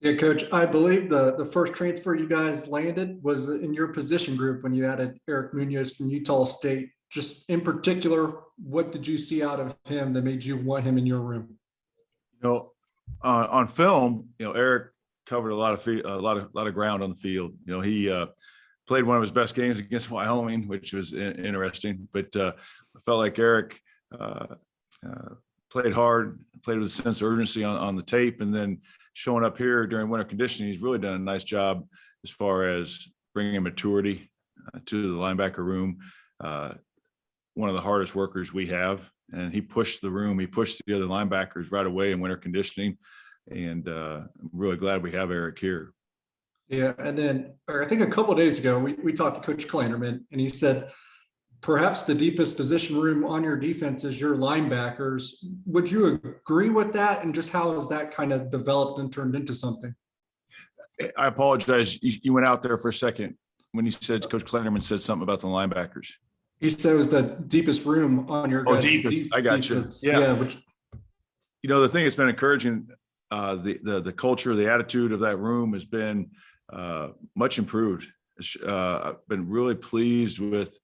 Yeah, Coach, I believe the first transfer you guys landed was in your position group when you added Eric Munoz from Utah State. Just in particular, what did you see out of him that made you want him in your room? You know, on film, Eric covered a lot of ground on the field. He played one of his best games against Wyoming, which was interesting. But I felt like Eric played hard, played with a sense of urgency on the tape, and then showing up here during winter conditioning, he's really done a nice job as far as bringing maturity to the linebacker room. One of the hardest workers we have, and he pushed the room. He pushed the other linebackers right away in winter conditioning, and I'm really glad we have Eric here. Yeah, and then I think a couple of days ago, we talked to Coach Klanderman, and he said perhaps the deepest position room on your defense is your linebackers. Would you agree with that? And just how has that kind of developed and turned into something? I apologize. You went out there for a second when you said Coach Klanderman said something about the linebackers. He said it was the deepest room on your guys' deep. I got defense. you. Yeah. Which, the thing that's been encouraging, the culture, the attitude of that room has been much improved. I've been really pleased with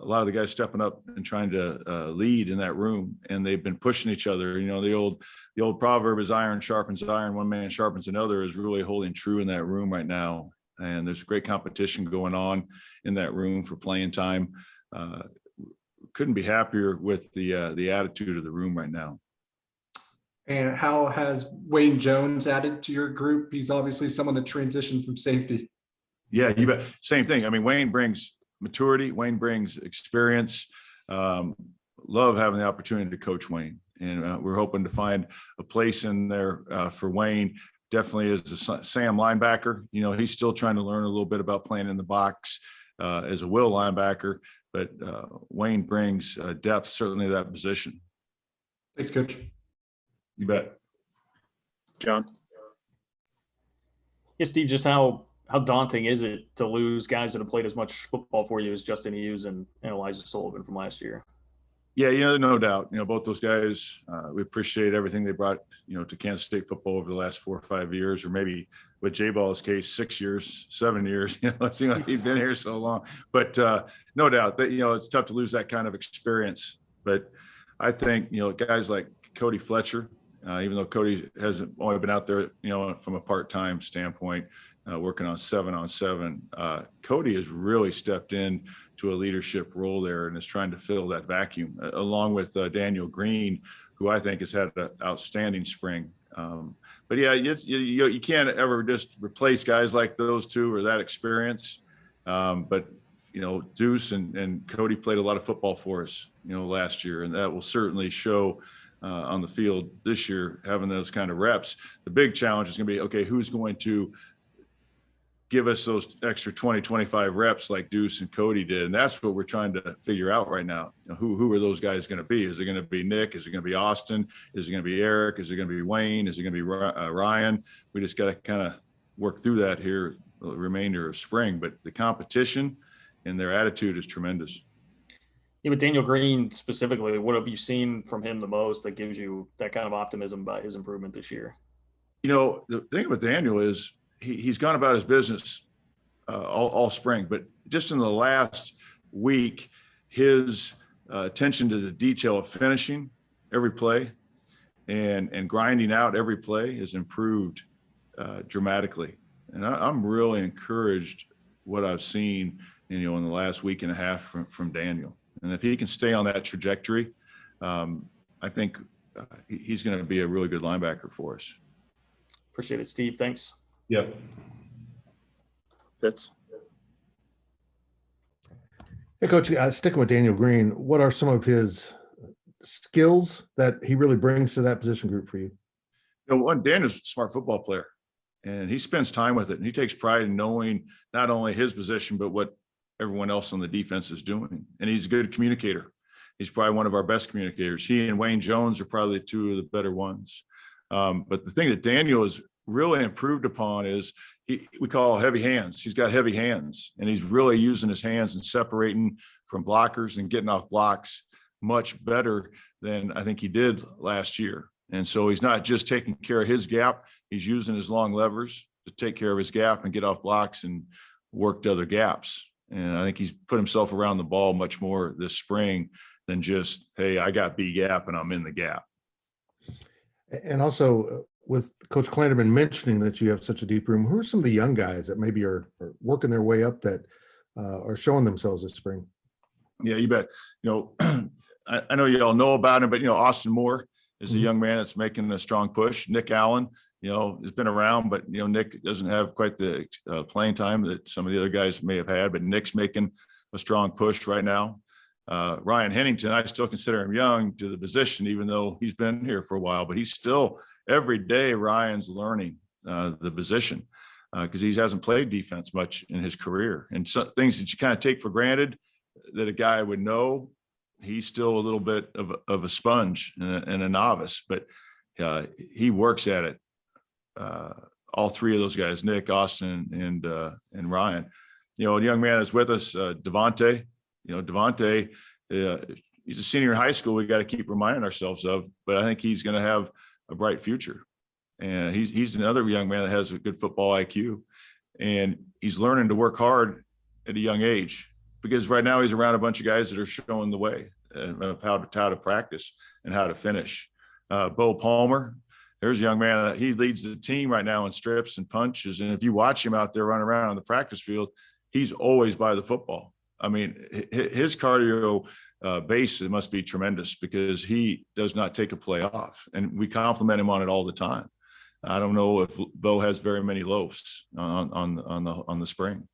a lot of the guys stepping up and trying to lead in that room, and they've been pushing each other. The old proverb is iron sharpens iron, one man sharpens another is really holding true in that room right now. And there's great competition going on in that room for playing time. Couldn't be happier with the attitude of the room right now. and how has Wayne Jones added to your group? He's obviously someone that transitioned from safety. Yeah, you bet. Same thing. I mean, Wayne brings maturity. Wayne brings experience. Love having the opportunity to coach Wayne, and we're hoping to find a place in there for Wayne. Definitely as a Sam linebacker. He's still trying to learn a little bit about playing in the box as a will linebacker, but Wayne brings depth certainly to that position. Thanks, Coach. You bet. John? Yeah, Steve, just how daunting is it to lose guys that have played as much football for you as Justin Hughes and Elijah Sullivan from last year? Yeah, no doubt. Both those guys, we appreciate everything they brought, to Kansas State football over the last 4 or 5 years, or maybe with J-Ball's case, 6 years, 7 years. It seems like he's been here so long. But no doubt that, it's tough to lose that kind of experience. But I think, guys like Cody Fletcher, even though Cody hasn't only been out there, from a part-time standpoint, working on 7-on-7. Cody has really stepped in to a leadership role there and is trying to fill that vacuum, along with Daniel Greene, who I think has had an outstanding spring. But yeah, you can't ever just replace guys like those two or that experience. But Deuce and Cody played a lot of football for us, last year, and that will certainly show on the field this year, having those kind of reps. The big challenge is going to be, okay, who's going to give us those extra 20, 25 reps like Deuce and Cody did. And that's what we're trying to figure out right now. Who are those guys going to be? Is it going to be Nick? Is it going to be Austin? Is it going to be Eric? Is it going to be Wayne? Is it going to be Ryan? We just got to kind of work through that here the remainder of spring. But the competition and their attitude is tremendous. Yeah, but Daniel Greene specifically, what have you seen from him the most that gives you that kind of optimism about his improvement this year? The thing with Daniel is he's gone about his business all spring, but just in the last week, his attention to the detail of finishing every play and grinding out every play has improved dramatically. And I'm really encouraged what I've seen, in the last week and a half from Daniel. And if he can stay on that trajectory, I think he's going to be a really good linebacker for us. Appreciate it, Steve. Thanks. Yep. Fitz? Hey, Coach, sticking with Daniel Greene, what are some of his skills that he really brings to that position group for you? One, Daniel's a smart football player, and he spends time with it, and he takes pride in knowing not only his position, but what everyone else on the defense is doing. And he's a good communicator. He's probably one of our best communicators. He and Wayne Jones are probably two of the better ones. But the thing that Daniel has really improved upon is we call heavy hands. He's got heavy hands, and he's really using his hands and separating from blockers and getting off blocks much better than I think he did last year. And so he's not just taking care of his gap, he's using his long levers to take care of his gap and get off blocks and work to other gaps. And I think he's put himself around the ball much more this spring than just, hey, I got B gap and I'm in the gap. And also with Coach Klanderman mentioning that you have such a deep room, who are some of the young guys that maybe are working their way up that are showing themselves this spring? Yeah, you bet. I know you all know about him, but Austin Moore is a young man that's making a strong push. Nick Allen, has been around, but Nick doesn't have quite the playing time that some of the other guys may have had. But Nick's making a strong push right now. Ryan Hennington, I still consider him young to the position, even though he's been here for a while. But he's still every day. Ryan's learning the position because he hasn't played defense much in his career, and so things that you kind of take for granted that a guy would know. He's still a little bit of a sponge and a novice, but he works at it. All three of those guys, Nick, Austin, and Ryan. A young man that's with us, Devontae. Devontae, he's a senior in high school. We got to keep reminding ourselves of, but I think he's going to have a bright future. And he's another young man that has a good football IQ, and he's learning to work hard at a young age. Because right now he's around a bunch of guys that are showing the way of how to practice and how to finish. Bo Palmer, there's a young man that he leads the team right now in strips and punches. And if you watch him out there running around on the practice field, he's always by the football. I mean, his cardio base must be tremendous because he does not take a play off, and we compliment him on it all the time. I don't know if Bo has very many loafs on the spring.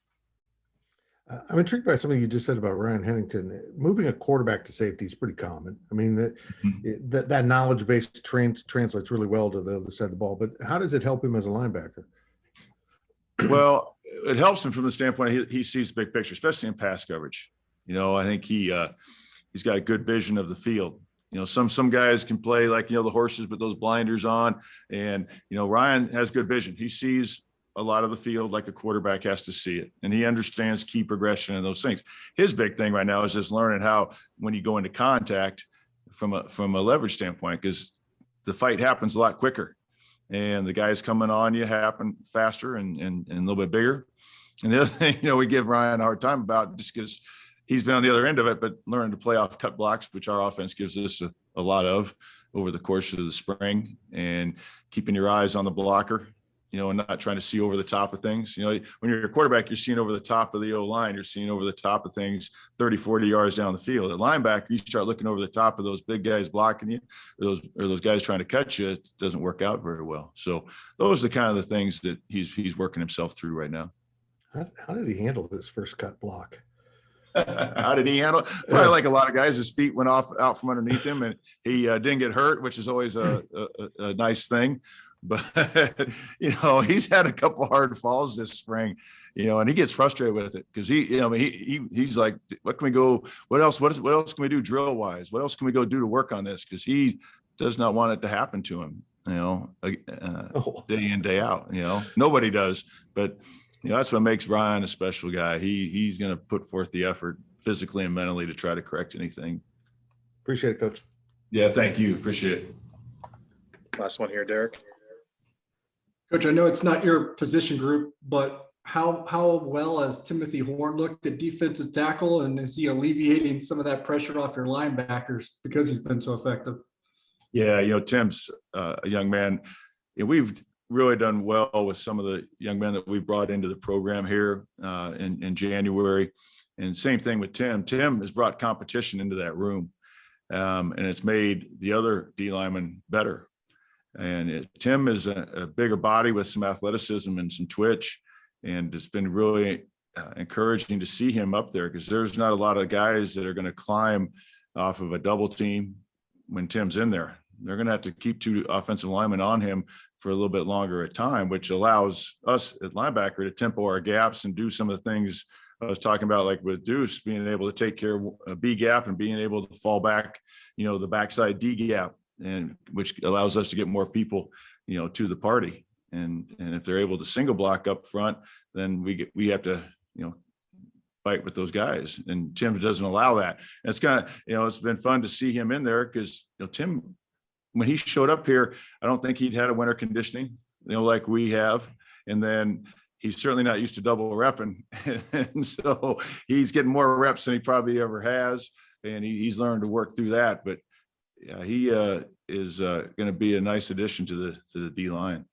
I'm intrigued by something you just said about Ryan Hennington. Moving a quarterback to safety is pretty common. I mean, that knowledge base translates really well to the other side of the ball. But how does it help him as a linebacker? Well, it helps him from the standpoint he sees the big picture, especially in pass coverage. I think he's got a good vision of the field. Some guys can play like the horses with those blinders on, and Ryan has good vision. He sees a lot of the field like a quarterback has to see it, and he understands key progression and those things. His big thing right now is just learning how, when you go into contact from a leverage standpoint, because the fight happens a lot quicker and the guys coming on you happen faster and a little bit bigger. And the other thing, we give Ryan a hard time about, just because he's been on the other end of it, but learning to play off cut blocks, which our offense gives us a lot of over the course of the spring, and keeping your eyes on the blocker, and not trying to see over the top of things. When you're a quarterback, you're seeing over the top of the O-line, you're seeing over the top of things 30, 40 yards down the field. At linebacker, you start looking over the top of those big guys blocking you, or those guys trying to catch you. It doesn't work out very well. So those are the kind of the things that he's working himself through right now. How did he handle this first cut block? How did he handle it? Probably like a lot of guys, his feet went out from underneath him, and he didn't get hurt, which is always a nice thing. But he's had a couple hard falls this spring, and he gets frustrated with it because he's like, what can we go? What else can we do drill wise? What else can we go do to work on this? Because he does not want it to happen to him, day in, day out. Nobody does, but that's what makes Ryan a special guy. He's going to put forth the effort physically and mentally to try to correct anything. Appreciate it, Coach. Yeah, thank you. Appreciate it. Last one here, Derek. Coach, I know it's not your position group, but how well has Timothy Horn looked at defensive tackle, and is he alleviating some of that pressure off your linebackers because he's been so effective? Yeah, Tim's a young man. We've really done well with some of the young men that we brought into the program here in January. And same thing with Tim. Tim has brought competition into that room, and it's made the other D linemen better. And Tim is a bigger body with some athleticism and some twitch, and it's been really encouraging to see him up there, because there's not a lot of guys that are going to climb off of a double team when Tim's in there. They're going to have to keep two offensive linemen on him for a little bit longer at time, which allows us at linebacker to tempo our gaps and do some of the things I was talking about, like with Deuce, being able to take care of a B gap and being able to fall back, the backside D gap, and which allows us to get more people, to the party. And if they're able to single block up front, then we have to, fight with those guys. And Tim doesn't allow that. And it's kind of, it's been fun to see him in there, because, Tim when he showed up here, I don't think he'd had a winter conditioning, like we have. And then he's certainly not used to double repping. And so he's getting more reps than he probably ever has. And he's learned to work through that. But yeah, he is going to be a nice addition to the D line.